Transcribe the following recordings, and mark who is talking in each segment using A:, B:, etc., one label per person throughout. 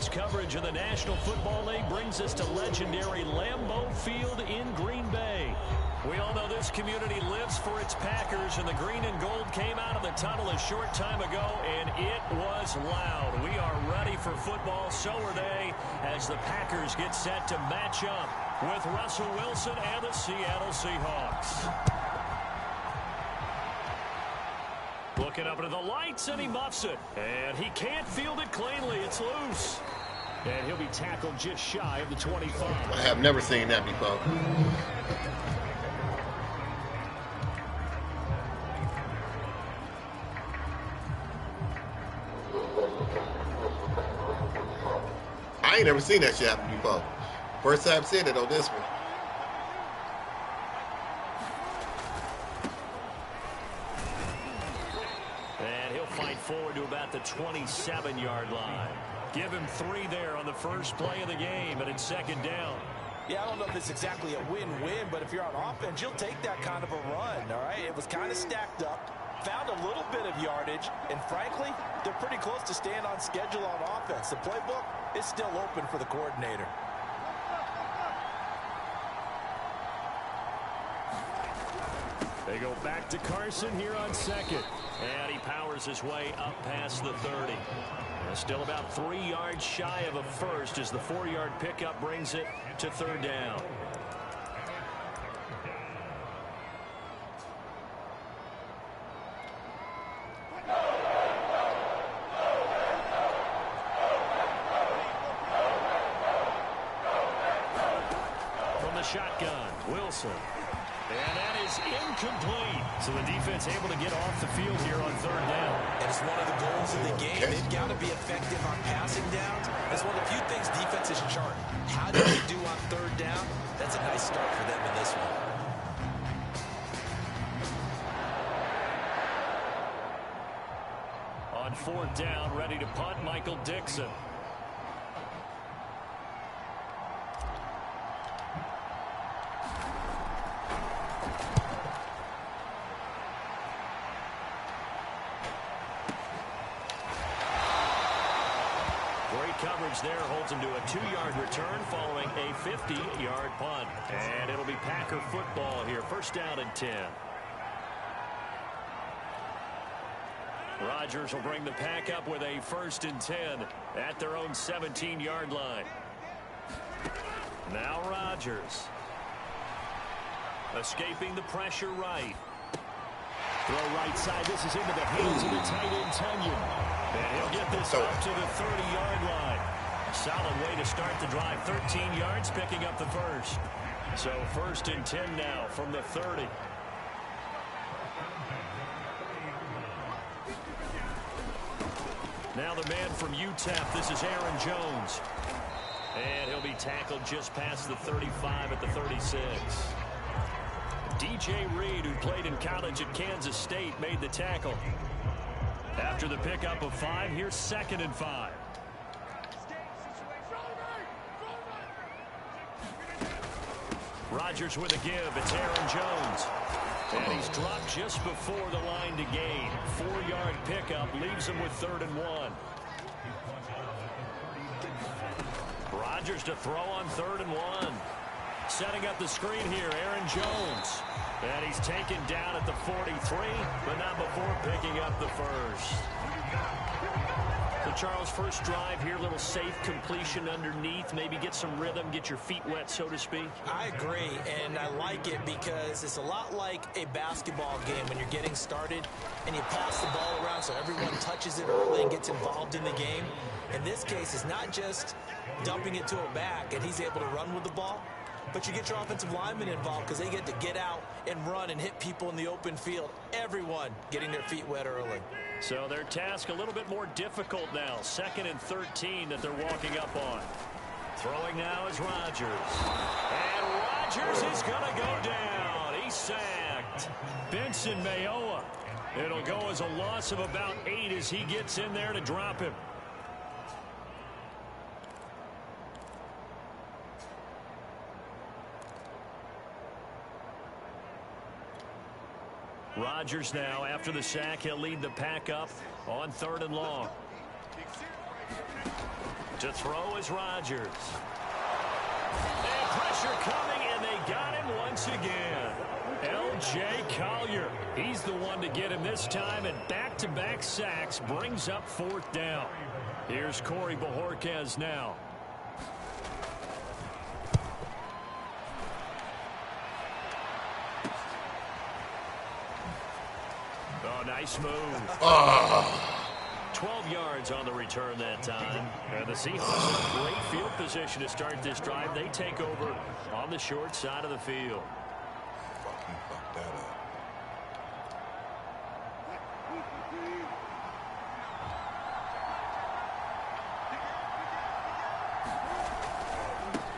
A: Tonight's coverage of the National Football League brings us to legendary Lambeau Field in Green Bay. We all know this community lives for its Packers, and the green and gold came out of the tunnel a short time ago, and it was loud. We are ready for football, so are they, as the Packers get set to match up with Russell Wilson and the Seattle Seahawks. Looking up into the lights, and he muffs it. And he can't field it cleanly. It's loose. And he'll be tackled just shy of the 25.
B: I have never seen that before. I ain't never seen that shit happen before. First time seeing it on this one.
A: And he'll fight forward to about the 27-yard line. Give him 3 there on the first play of the game, and it's second down.
C: Yeah, I don't know if it's exactly a win-win, but if you're on offense, you'll take that kind of a run, all right? It was kind of stacked up, found a little bit of yardage, and frankly, they're pretty close to staying on schedule on offense. The playbook is still open for the coordinator.
A: They go back to Carson here on second. And he powers his way up past the 30. Still about 3 yards shy of a first as the 4-yard pickup brings it to third down. From the shotgun, Wilson. And that is incomplete. So the defense able to get off the field here on third down.
C: And it's one of the goals of the game. They've got to be effective on passing downs. That's one of the few things defenses chart. How do they do on third down? That's a nice start for them in this one.
A: On fourth down, ready to punt, Michael Dixon. Coverage there holds him to a 2-yard return following a 50-yard punt. And it'll be Packer football here. First down and 10. Rodgers will bring the pack up with a 1st and 10 at their own 17-yard line. Now Rodgers. Escaping the pressure right. Throw right side. This is into the hands of the tight end, Tunyon. And he'll get this up to the 30-yard line. Solid way to start the drive. 13 yards, picking up the first. So 1st and 10 now from the 30. Now the man from UTEP, this is Aaron Jones. And he'll be tackled just past the 35 at the 36. DJ Reed, who played in college at Kansas State, made the tackle. After the pickup of 5, here's 2nd and 5. Rodgers with a give. It's Aaron Jones. And he's dropped just before the line to gain. 4-yard pickup leaves him with 3rd and 1. Rodgers to throw on 3rd and 1. Setting up the screen here, Aaron Jones. And he's taken down at the 43, but not before picking up the first. So, Charles, first drive here, little safe completion underneath. Maybe get some rhythm, get your feet wet, so to speak.
C: I agree, and I like it because it's a lot like a basketball game when you're getting started and you pass the ball around so everyone touches it early and gets involved in the game. In this case, it's not just dumping it to a back and he's able to run with the ball. But you get your offensive linemen involved because they get to get out and run and hit people in the open field. Everyone getting their feet wet early.
A: So their task a little bit more difficult now. 2nd and 13 that they're walking up on. Throwing now is Rodgers. And Rodgers is going to go down. He's sacked. Benson Mayowa. It'll go as a loss of about 8 as he gets in there to drop him. Rodgers now, after the sack, he'll lead the pack up on 3rd and long. To throw is Rodgers. And pressure coming, and they got him once again. L.J. Collier, he's the one to get him this time, and back-to-back sacks brings up 4th down. Here's korey912's now. Oh, nice move. 12 yards on the return that time. And the Seahawks in a great field position to start this drive. They take over on the short side of the field.
B: Fuck that up.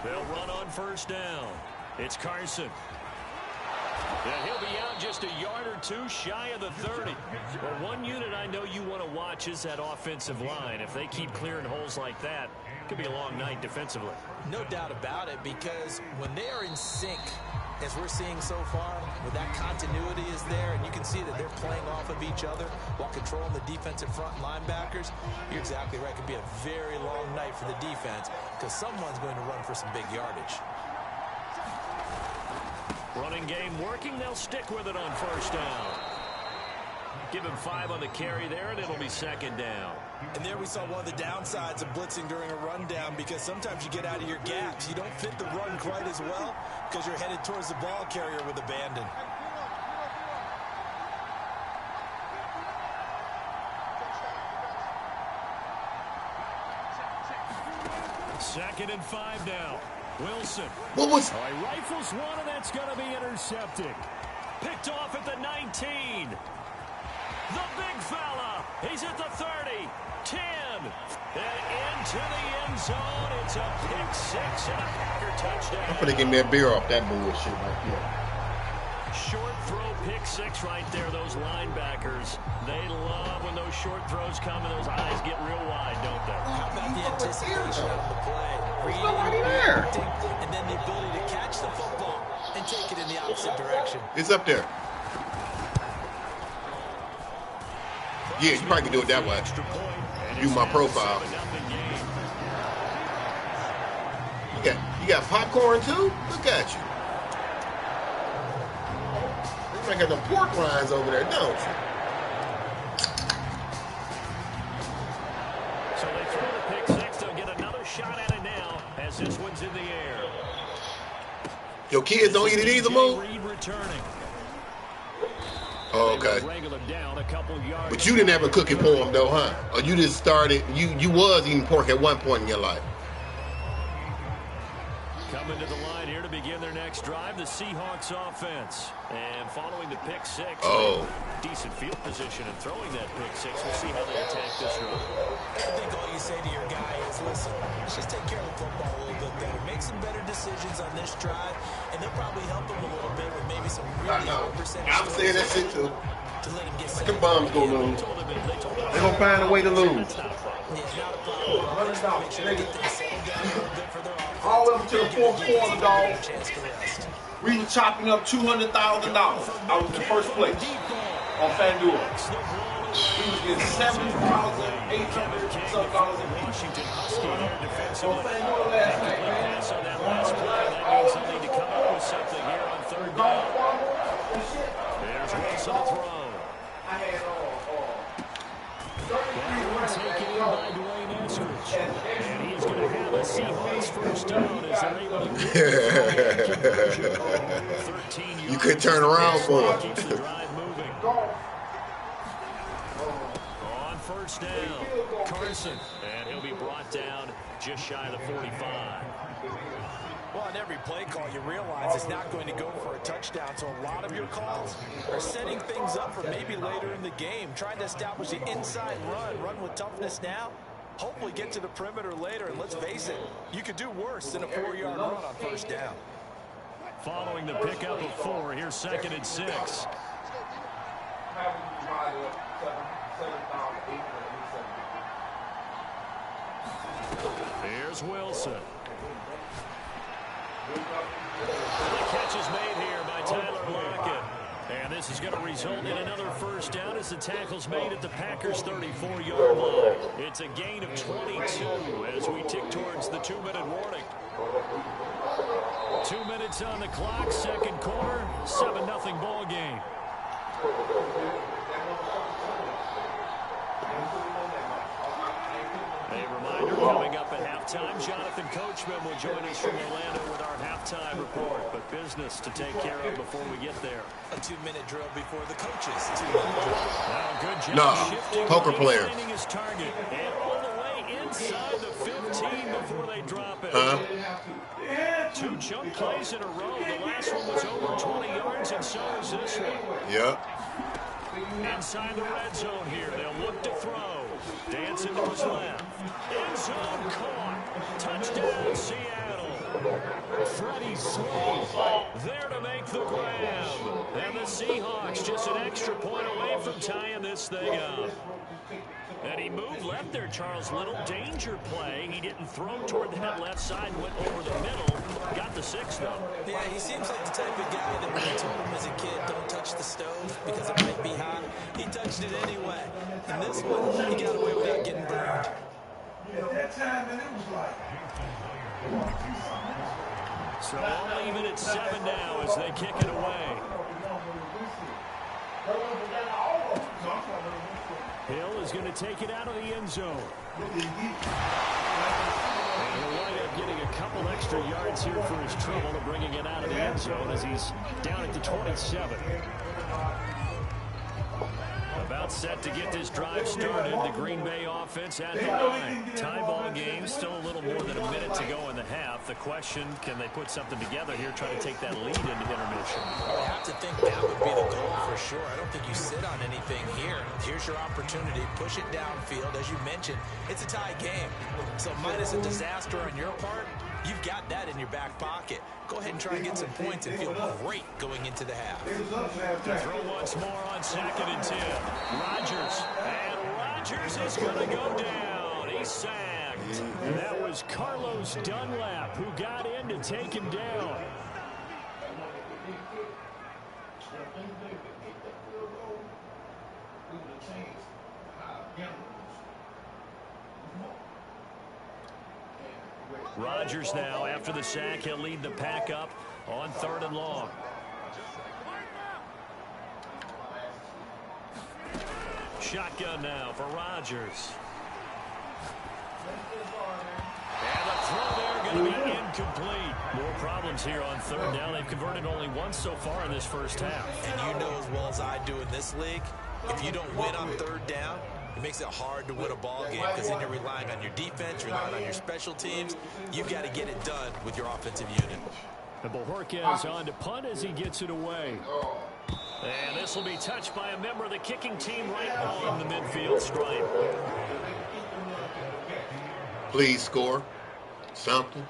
A: They'll run on 1st down. It's Carson. And he'll be out just a yard or two shy of the 30. Well, one unit I know you want to watch is that offensive line. If they keep clearing holes like that, it could be a long night defensively.
C: No doubt about it, because when they are in sync, as we're seeing so far, where that continuity is there, and you can see that they're playing off of each other while controlling the defensive front linebackers, you're exactly right. It could be a very long night for the defense because someone's going to run for some big yardage.
A: Running game working. They'll stick with it on 1st down. Give him 5 on the carry there, and it'll be 2nd down.
C: And there we saw one of the downsides of blitzing during a rundown, because sometimes you get out of your gaps. You don't fit the run quite as well because you're headed towards the ball carrier with abandon.
A: Second and 5 now. Wilson.
B: What was?
A: Oh, he rifles one, and that's going to be intercepted. Picked off at the 19. The big fella. He's at the 30. 10. And into the end zone. It's a pick 6 and a Packer touchdown.
B: I'm gonna give me a beer off that bullshit right here.
A: Short throw pick 6 right there. Those linebackers, they love when those short throws come and those eyes get real wide, don't they?
C: How about the anticipation of the play?
B: Nobody there.
C: And then the ability to catch the football and take it in the opposite direction.
B: It's up there. Yeah, you probably can do it that way. View my profile. You got popcorn too? Look at you. You might got them pork rinds over there, don't you?
A: So they throw the pick 6. They'll get another shot at it now as this one's in the air.
B: Your kids don't eat it either, Mo?
A: Returning.
B: Oh, okay. But you didn't ever cook it for them, though, huh? Or you just started, you was eating pork at one point in your life.
A: Coming to the line here to begin their next drive, the Seahawks offense. And following the pick 6, decent field position and throwing that pick 6. We'll see how they attack this run.
C: I think all you say to your guy is, listen, let's just take care of the football a little bit better. Make some better decisions on this drive, and they'll probably help him a little bit with maybe some really high percentage.
B: I'm saying that shit too.
C: To let him get set.
B: The bums gonna lose. They're gonna find a way to lose.
D: All up to the fourth quarter, dog. We were chopping up $200,000. I was in first place on FanDuel. We was getting $7,800 some dollars a week on FanDuel last night, man.
A: So that last play, that means they'll need to come up with something here on 3rd down. There's Wilson to throw. Taken in by Dwayne Eskridge. And he's going to have a Seahawks 1st down as they're able to
B: You could turn around for it.
A: Keeps the drive moving. On 1st down, Carson. And he'll be brought down just shy of the 45.
C: Well, on every play call, you realize it's not going to go for a touchdown, so a lot of your calls are setting things up for maybe later in the game, trying to establish the inside run with toughness now, hopefully get to the perimeter later, and let's face it, you could do worse than a 4-yard run on 1st down.
A: Following the pickup of 4, here's 2nd and 6. Here's Wilson. The catch is made here by Tyler Lockett. And this is going to result in another first down as the tackle's made at the Packers' 34-yard line. It's a gain of 22 as we tick towards the 2-minute warning. 2 minutes on the clock, second quarter, 7-0 ball game. A reminder, coming up at halftime, Jonathan Coachman will join us from Orlando with our halftime report. But business to take care of before we get there.
C: A 2-minute drill before the coaches. 2-minute drill.
A: Now, good job shifting,
B: poker player.
A: finding his target, and all the way inside the 15 before they drop it. 2 chunk plays in a row. The last one was over 20 yards, and so is this one.
B: Yep.
A: Inside the red zone here, they'll look to throw. Dancing to his left. End zone caught. Touchdown, Seattle. Freddie Swain there to make the grab. And the Seahawks just an extra point away from tying this thing up. And he moved left there, Charles Little. Danger play. He didn't throw toward that left side, went over the middle. Got the 6, though.
C: Yeah, he seems like the type of guy that when they told him as a kid, don't touch the stove because it might be hot, he touched it anyway. And this one, he got away without getting burned.
E: Yeah, at that time, man, it was like...
A: So all even at 7 now as they kick it away. Hill is going to take it out of the end zone. And he'll wind up getting a couple extra yards here for his trouble to bringing it out of the end zone as he's down at the 27. About set to get this drive started. The Green Bay offense at the line. Tie ball game, still a little more than a minute to go in the half. The question, can they put something together here, try to take that lead into intermission?
C: I have to think that would be the goal for sure. I don't think you sit on anything here. Here's your opportunity. Push it downfield. As you mentioned, it's a tie game. So minus a disaster on your part, you've got that in your back pocket. Go ahead and try and get some points and feel great going into the half.
A: The throw once more on 2nd and 10. Rodgers. And Rodgers is going to go down. He's sacked. And that was Carlos Dunlap who got in to take him down. Rodgers now, after the sack, he'll lead the pack up on 3rd and long. Shotgun now for Rodgers. And the throw there going to be incomplete. More problems here on 3rd down. They've converted only once so far in this first half.
C: And you know as well as I do in this league, if you don't win on 3rd down, it makes it hard to win a ball game because then you're relying on your defense, you're relying on your special teams. You've got to get it done with your offensive unit.
A: And Bojorquez on to punt as he gets it away. And this will be touched by a member of the kicking team right on the midfield stripe.
B: Please score something.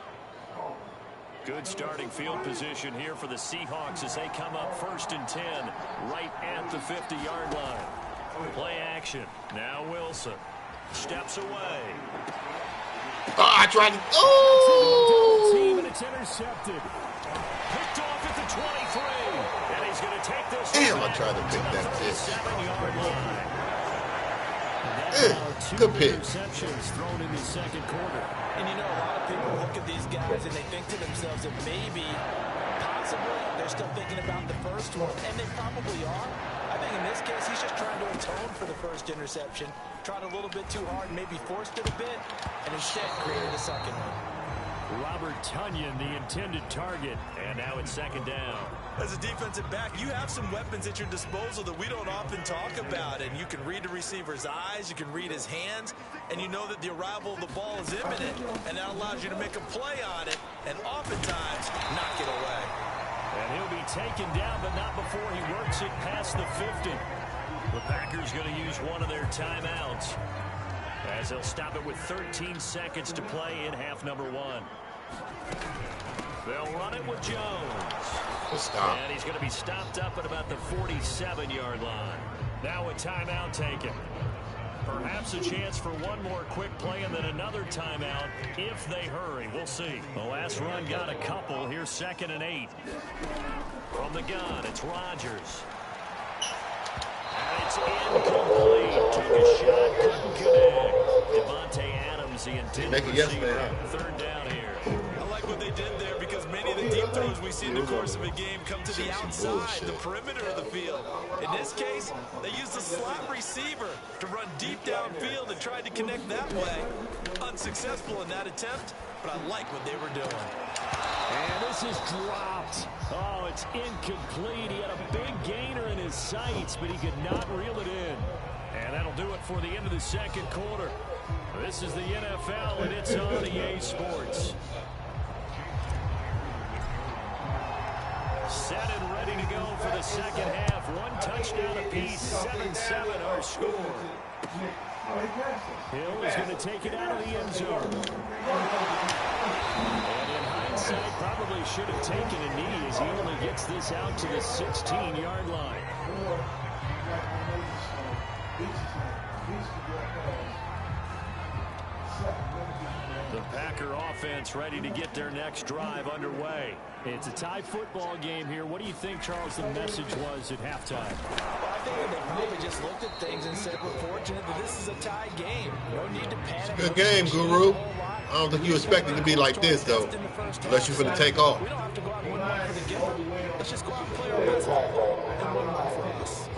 A: Good starting field position here for the Seahawks as they come up 1st and 10 right at the 50-yard line. Play action. Now Wilson steps away.
B: Oh, I tried to. Oh!
A: Team, and it's intercepted. Picked off at the 23. And he's going to take this.
B: Damn, I tried to pick that pitch.
A: 7-yard line.
B: Good pick.
A: Interceptions thrown in the 2nd quarter.
C: And you know, a lot of people look at these guys and they think to themselves that maybe, possibly, they're still thinking about the first one. And they probably are. I think in this case, he's just trying to atone for the first interception. Tried a little bit too hard, maybe forced it a bit, and instead created a second one.
A: Robert Tonyan, the intended target, and now it's 2nd down.
C: As a defensive back, you have some weapons at your disposal that we don't often talk about, and you can read the receiver's eyes, you can read his hands, and you know that the arrival of the ball is imminent, and that allows you to make a play on it, and oftentimes knock it away.
A: And he'll be taken down, but not before he works it past the 50. The Packers going to use one of their timeouts as they'll stop it with 13 seconds to play in half number 1. They'll run it with Jones.
B: Stop.
A: And he's going to be stopped up at about the 47-yard line. Now a timeout taken. Perhaps a chance for one more quick play and then another timeout if they hurry. We'll see. The last run got a couple. Here's 2nd and 8. From the gun, it's Rodgers. incomplete. Took a shot, couldn't connect. Devontae Adams, the intended receiver. Third down here.
C: I like what they did there because many of the deep throws we see in the course of a game come to the outside, the perimeter of the field. In this case, they used a slot receiver to run deep downfield and tried to connect that way. Unsuccessful in that attempt, but I like what they were doing.
A: And this is dropped. Oh, it's incomplete. He had a big gainer in his sights, but he could not reel it in. And that'll do it for the end of the second quarter. This is the NFL, and it's on EA Sports. Set and ready to go for the second half. One touchdown apiece, 7-7 our score. Hill is going to take it out of the end zone. And in hindsight, probably should have taken a knee as he only gets this out to the 16-yard line. The Packer offense ready to get their next drive underway. It's a tie football game here. What do you think, Charles, the message was at halftime?
C: Well, I think they probably just looked at things and said, we're fortunate that this is a tie game. No need to panic.
B: Good game, Guru. I don't think you expect it to be like this, though, unless you're going to take off.
C: We don't have to go out and win one for the game. Let's just go out and play our best ball and win one for us.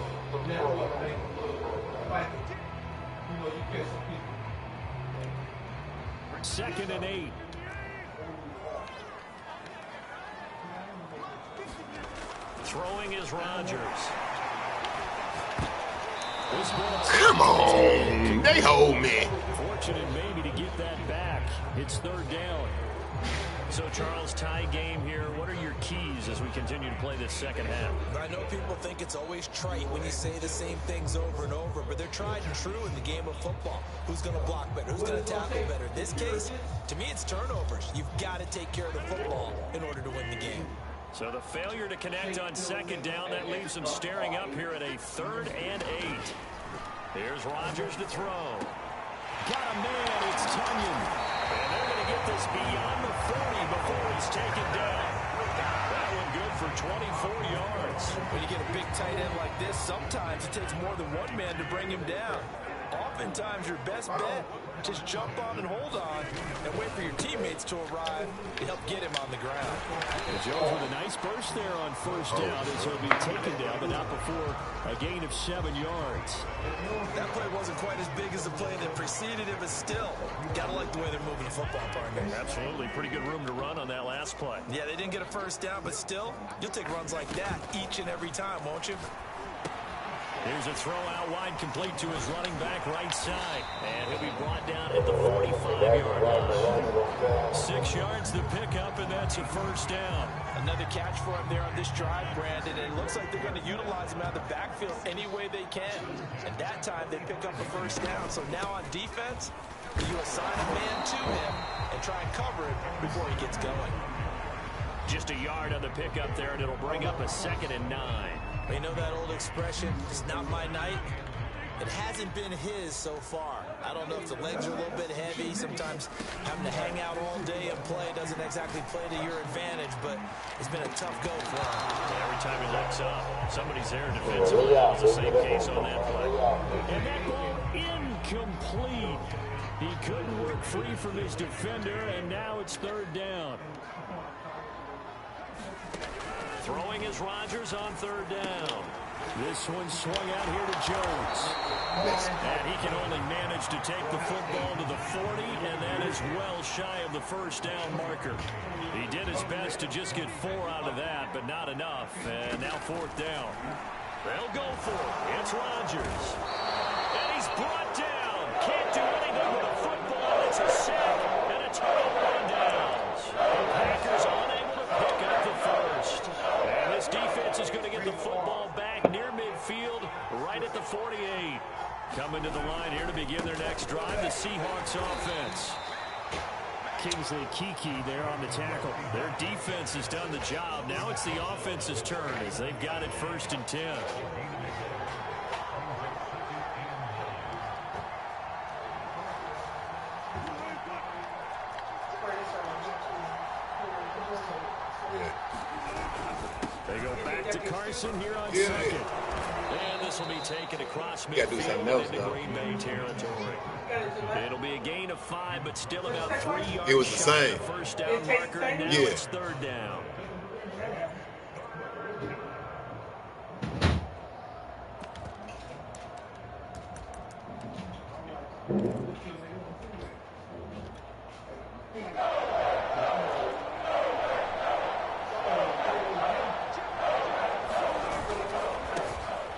A: Second and 8. Throwing is Rodgers.
B: Come on, they hold me.
A: Fortunate maybe to get that back. It's third down. So, Charles, tie game here. What are your keys as we continue to play this second half?
C: I know people think it's always trite when you say the same things over and over, but they're tried and true in the game of football. Who's going to block better? Who's going to tackle better? In this case, to me, it's turnovers. You've got to take care of the football in order to win the game.
A: So the failure to connect on second down, that leaves them staring up here at a 3rd and 8. Here's Rodgers to throw. Got a man, it's Tunyon. And they're going to get this beyond the 40 before he's taken down. That one good for 24 yards.
C: When you get a big tight end like this, sometimes it takes more than one man to bring him down. Oftentimes, your best bet, just jump on and hold on and wait for your teammates to arrive to help get him on the ground.
A: Jones with a nice burst there on first down as he'll be taken down, but not before a gain of 7 yards.
C: That play wasn't quite as big as the play that preceded it, but still, gotta like the way they're moving the football, partner.
A: Absolutely. Pretty good room to run on that last play.
C: Yeah, they didn't get a first down, but still, you'll take runs like that each and every time, won't you?
A: Here's a throw out wide, complete to his running back right side. And he'll be brought down at the 45-yard line. 6 yards to pick up, and that's a first down.
C: Another catch for him there on this drive, Brandon. And it looks like they're going to utilize him out of the backfield any way they can. And that time, they pick up a first down. So now on defense, you assign a man to him and try and cover it before he gets going.
A: Just a yard on the pickup there, and it'll bring up a 2nd and 9.
C: You know that old expression, it's not my night? It hasn't been his so far. I don't know if the legs are a little bit heavy. Sometimes having to hang out all day and play doesn't exactly play to your advantage, but it's been a tough go for him.
A: Every time he looks up, somebody's there defensively. That was the same case on that play. And that ball incomplete. He couldn't work free from his defender, and now it's 3rd down. Throwing is Rodgers on 3rd down. This one swung out here to Jones. And he can only manage to take the football to the 40, and that is well shy of the first down marker. He did his best to just get 4 out of that, but not enough. And now 4th down. They'll go for it. It's Rodgers. And he's brought down. Can't do anything with a football. It's a sack and a turnover on downs. The Packers unable to pick up the first. And this defense is going to get the football back near midfield, right at the 48. Coming to the line here to begin their next drive, the Seahawks offense. Kingsley Kiki there on the tackle. Their defense has done the job. Now it's the offense's turn as they've got it 1st and 10. They go back to Carson here on 2nd. And the this will be taken across
B: You gotta do something else,
A: midfield into
B: though.
A: Green Bay territory. It'll be a gain of 5, but still about 3 yards.
B: It was the same.
A: First down marker, and now
B: Yeah.
A: it's 3rd down.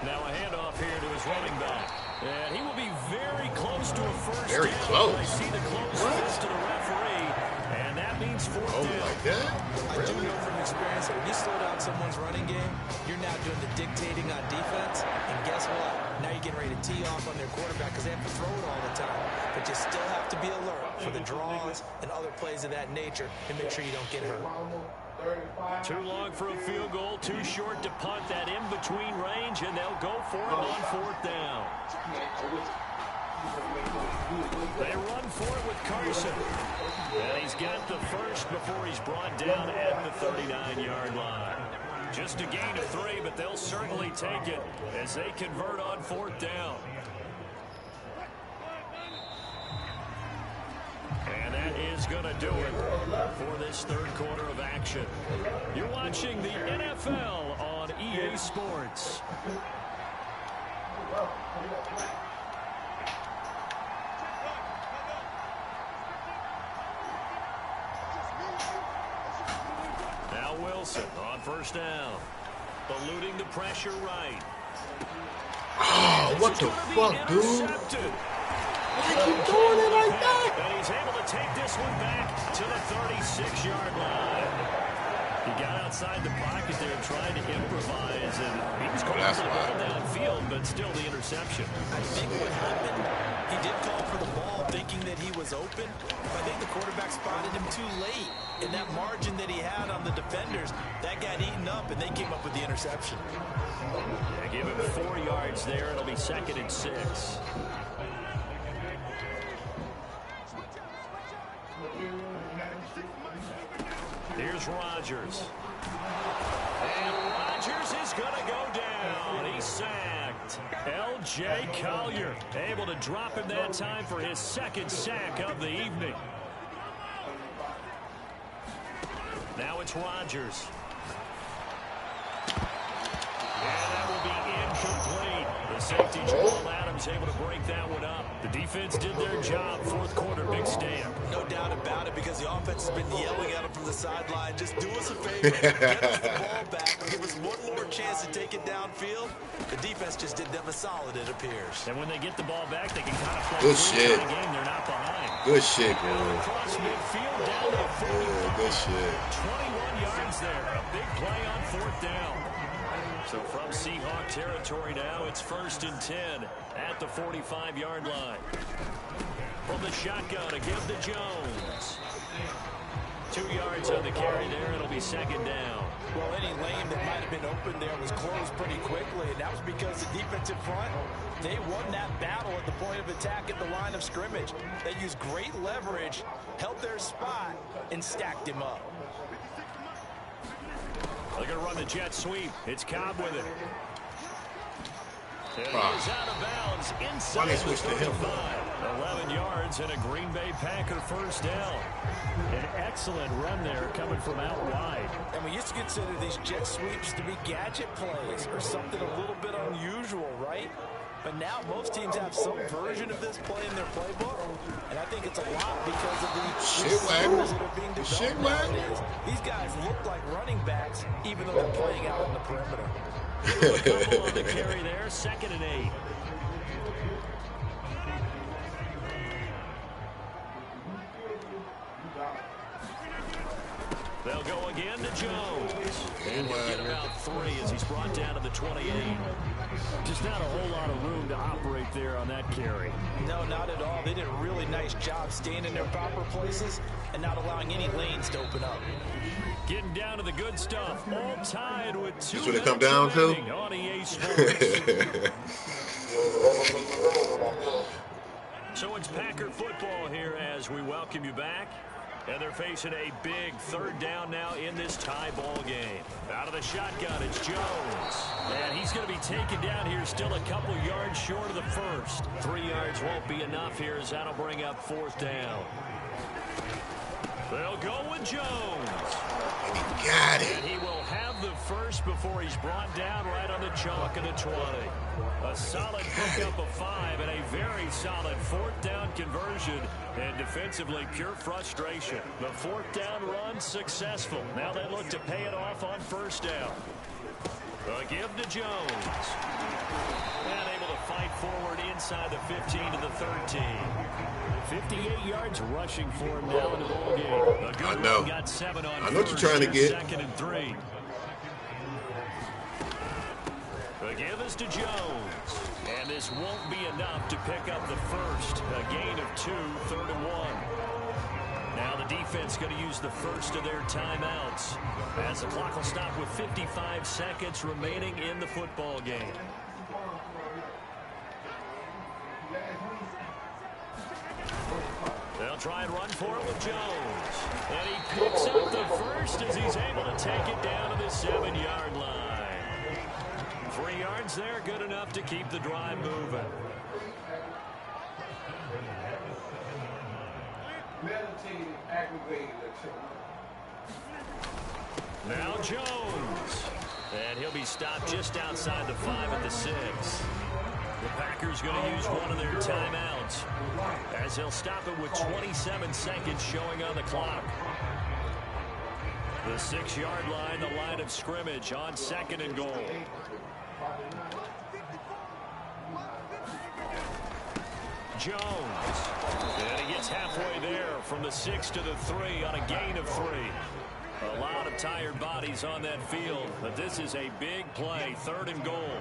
A: Now a handoff here to his running back. And he will be very close to a first
B: Very
A: down.
B: close.
A: I see the close fist to the referee, and that means 4th
B: Oh
A: down.
B: my God!
C: I do know from experience that when you slow down someone's running game, you're now doing the dictating on defense. And guess what? Now you're getting ready to tee off on their quarterback because they have to throw it all the time. But you still have to be alert for the draws and other plays of that nature and make sure you don't get hurt.
A: Too long for a field goal, too short to punt. That in-between range, and they'll go for it on 4th down. They run for it with Carson. And he's got the first before he's brought down at the 39-yard line. Just a gain of 3, but they'll certainly take it as they convert on 4th down. And that is going to do it for this 3rd quarter of action. You're watching the NFL on EA Sports. Now Wilson on 1st down. Eluding the pressure right.
B: Oh, what the fuck, dude? Why you doing it like that?
A: And he's able to take this one back to the 36-yard line. He got outside the pocket there trying to improvise, and he was calling for the ball downfield, but still the interception.
C: I think what happened, he did call for the ball thinking that he was open, but I think the quarterback spotted him too late. And that margin that he had on the defenders, that got eaten up, and they came up with the interception.
A: They give him 4 yards there. It'll be 2nd and 6. Here's Rodgers. And Rodgers is going to go down. He's sacked. L.J. Collier able to drop him that time for his 2nd sack of the evening. Now it's Rodgers. And that will be incomplete. The safety, Jamal Adams, able to break that one up. The defense did their job. 4th quarter, big stand.
C: No doubt about it, because the offense has been yelling at him from the sideline. Just do us a favor. Get us the ball back. Give us one more chance to take it downfield. The defense just did them a solid, it appears.
A: And when they get the ball back, they can kind of play
B: Good shit.
A: the game. They're not behind.
B: Good shit, bro.
A: Across midfield, down to 45.
B: Good shit.
A: 21 yards there. A big play on 4th down. So from Seahawk territory now, it's 1st and 10 at the 45-yard line. From the shotgun, a give to Jones. 2 yards on the carry there. It'll be 2nd down.
C: Well, any lane that might have been open there was closed pretty quickly, and that was because the defense in front, they won that battle at the point of attack at the line of scrimmage. They used great leverage, held their spot, and stacked him up.
A: They're going to run the jet sweep. It's Cobb with it. And he is out of bounds inside the 35. 11 yards and a Green Bay Packer 1st down. An excellent run there coming from out wide.
C: And we used to consider these jet sweeps to be gadget plays or something a little bit unusual, right? But now most teams have some version of this play in their playbook, and I think it's a lot because of the receivers that are being developed nowadays. These guys look like running backs, even though they're playing out on the perimeter.
A: A couple on the carry there, 2nd and 8. They'll go again to Jones. And he'll get about 3 as he's brought down to the 28. Just not a whole lot of room to operate there on that carry.
C: No, not at all. They did a really nice job staying in their proper places and not allowing any lanes to open up.
A: Getting down to the good stuff. All tied with 2
B: That's what it come down to?
A: on EA Sports. So it's Packer football here as we welcome you back. And they're facing a big third down now in this tie ball game. Out of the shotgun, it's Jones. And he's going to be taken down here, still a couple yards short of the first. 3 yards won't be enough here, as that'll bring up 4th down. They'll go with Jones.
B: Got it.
A: And he will have the first before he's brought down right on the chalk of the 20. A solid pickup of 5 and a very solid 4th down conversion. And defensively, pure frustration. The 4th down run successful. Now they look to pay it off on 1st down. A give to Jones. And able to fight forward inside the 15 to the 13. 58 yards rushing for him now in the ball game. A good run, got 7 on
B: I know what you're trying to get.
A: 2nd and 3. The give is to Jones. And this won't be enough to pick up the first. A gain of 2, 3rd and 1. Now the defense going to use the first of their timeouts, as the clock will stop with 55 seconds remaining in the football game. They'll try and run for it with Jones. And he picks up the first as he's able to take it down to the 7-yard line. 3 yards there, good enough to keep the drive moving.
E: Meditated, aggravated.
A: Now Jones. And he'll be stopped just outside the 5 at the 6. The Packers going to use one of their timeouts, as they'll stop it with 27 seconds showing on the clock. The 6-yard line, the line of scrimmage on 2nd and goal. Jones. And he gets halfway there from the 6 to the 3 on a gain of 3. A lot of tired bodies on that field, but this is a big play, 3rd and goal.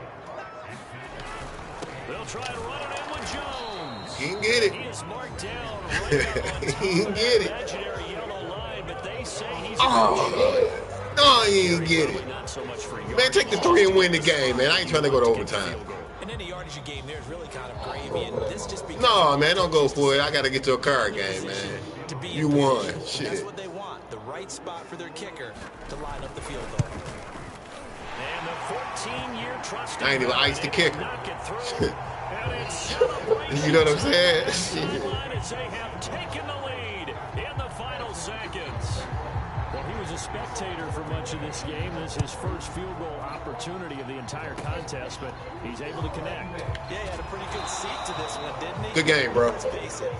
A: They'll try to run it in with Jones.
B: He can get it.
A: He is marked down right on top
B: He can get it.
A: imaginary yellow line, but they say he's
B: no, he ain't get it.
A: Not so much for
B: Man, take the 3 and win the game, man. I ain't trying to go to overtime.
C: And any yardage game there is really kind of gravy, and this just becomes...
B: No, man, don't go for it. I got to get to a card game, man. You won. Shit.
C: That's what they want, the right spot for their kicker to line up the field goal.
A: And the 14-year trust.
B: I ain't even iced the kicker. You know what I'm saying?
A: They have taken the lead in the final seconds. Well, he was a spectator for much of this game. This is his first field goal opportunity of the entire contest, but he's able to connect.
C: Yeah, he had a pretty good seat to this one, didn't he?
B: Good game, bro.
C: Let's face it.